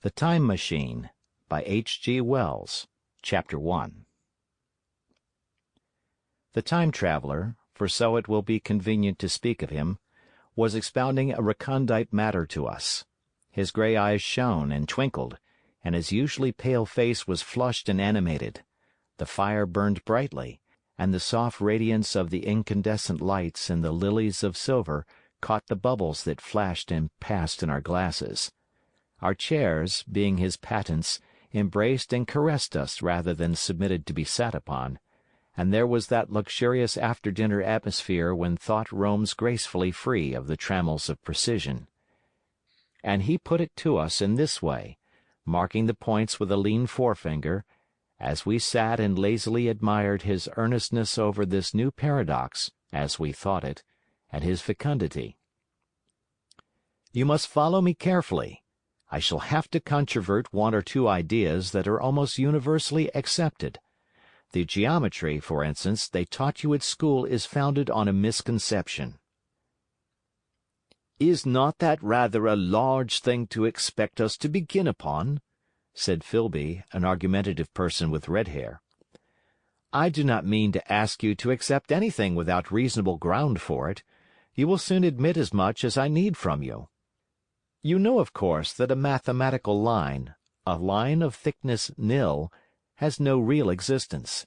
The Time Machine by H.G. Wells. Chapter 1. The time traveler, for so it will be convenient to speak of him, was expounding a recondite matter to us. His gray eyes shone and twinkled, and his usually pale face was flushed and animated. The fire burned brightly, and the soft radiance of the incandescent lights in the lilies of silver caught the bubbles that flashed and passed in our glasses. Our chairs, being his patents, embraced and caressed us rather than submitted to be sat upon, and there was that luxurious after-dinner atmosphere when thought roams gracefully free of the trammels of precision. And he put it to us in this way, marking the points with a lean forefinger, as we sat and lazily admired his earnestness over this new paradox, as we thought it, and his fecundity. You must follow me carefully. I shall have to controvert one or two ideas that are almost universally accepted. The geometry, for instance, they taught you at school is founded on a misconception. "Is not that rather a large thing to expect us to begin upon?" said Filby, an argumentative person with red hair. "I do not mean to ask you to accept anything without reasonable ground for it. You will soon admit as much as I need from you. You know, of course, that a mathematical line, a line of thickness nil, has no real existence.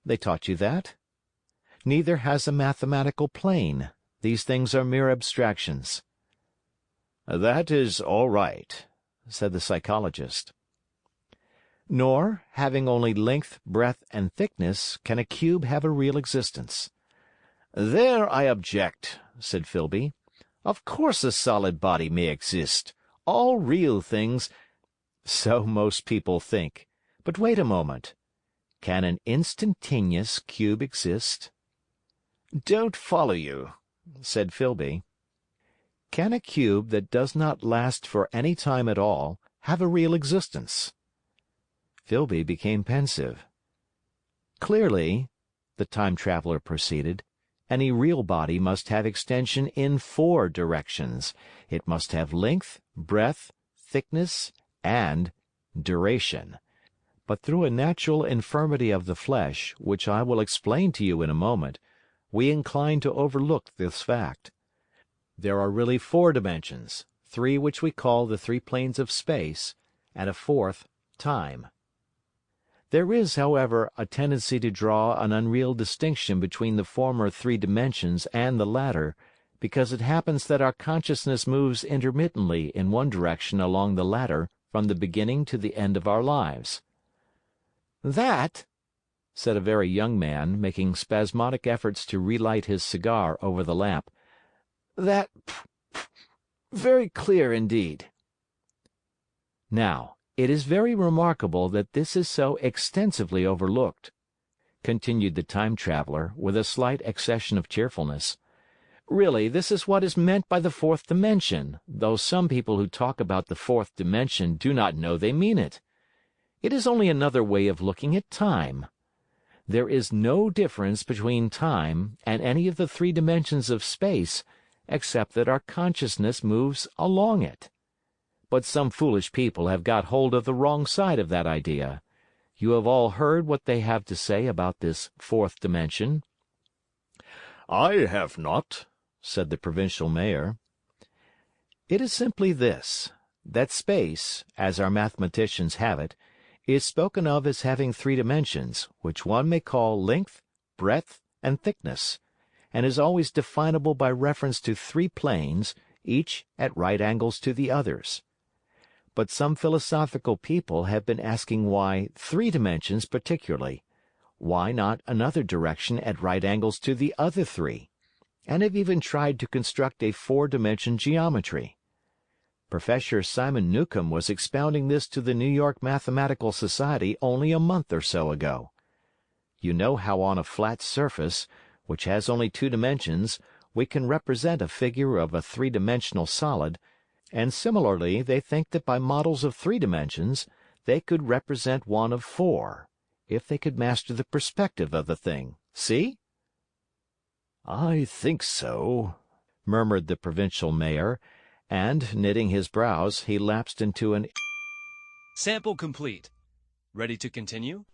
They taught you that? Neither has a mathematical plane. These things are mere abstractions." "That is all right," said the psychologist. "Nor, having only length, breadth, and thickness, can a cube have a real existence." "There I object," said Filby. "Of course a solid body may exist. All real things—" "So most people think. But wait a moment. Can an instantaneous cube exist?" "Don't follow you," said Filby. "Can a cube that does not last for any time at all have a real existence?" Filby became pensive. "Clearly," the time-traveler proceeded, "any real body must have extension in 4 directions. It must have length, breadth, thickness, and duration. But through a natural infirmity of the flesh, which I will explain to you in a moment, we incline to overlook this fact. There are really 4 dimensions, 3 which we call the 3 planes of space, and a 4th, time. There is, however, a tendency to draw an unreal distinction between the former 3 dimensions and the latter, because it happens that our consciousness moves intermittently in one direction along the latter from the beginning to the end of our lives." "That," said a very young man, making spasmodic efforts to relight his cigar over the lamp, "that, very clear indeed." "Now, it is very remarkable that this is so extensively overlooked," continued the time-traveler, with a slight accession of cheerfulness. "Really, this is what is meant by the 4th dimension, though some people who talk about the 4th dimension do not know they mean it. It is only another way of looking at time. There is no difference between time and any of the 3 dimensions of space, except that our consciousness moves along it. But some foolish people have got hold of the wrong side of that idea. You have all heard what they have to say about this 4th dimension?" "I have not," said the provincial mayor. "It is simply this, that space, as our mathematicians have it, is spoken of as having 3 dimensions, which one may call length, breadth, and thickness, and is always definable by reference to 3 planes, each at right angles to the others. But some philosophical people have been asking why 3 dimensions particularly, why not another direction at right angles to the other 3, and have even tried to construct a 4-dimension geometry. Professor Simon Newcomb was expounding this to the New York Mathematical Society only a month or so ago. You know how on a flat surface, which has only 2 dimensions, we can represent a figure of a 3-dimensional solid, and similarly they think that by models of 3 dimensions they could represent one of 4, if they could master the perspective of the thing. See?" "I think so," murmured the provincial mayor, and, knitting his brows, he lapsed into an Sample complete. Ready to continue?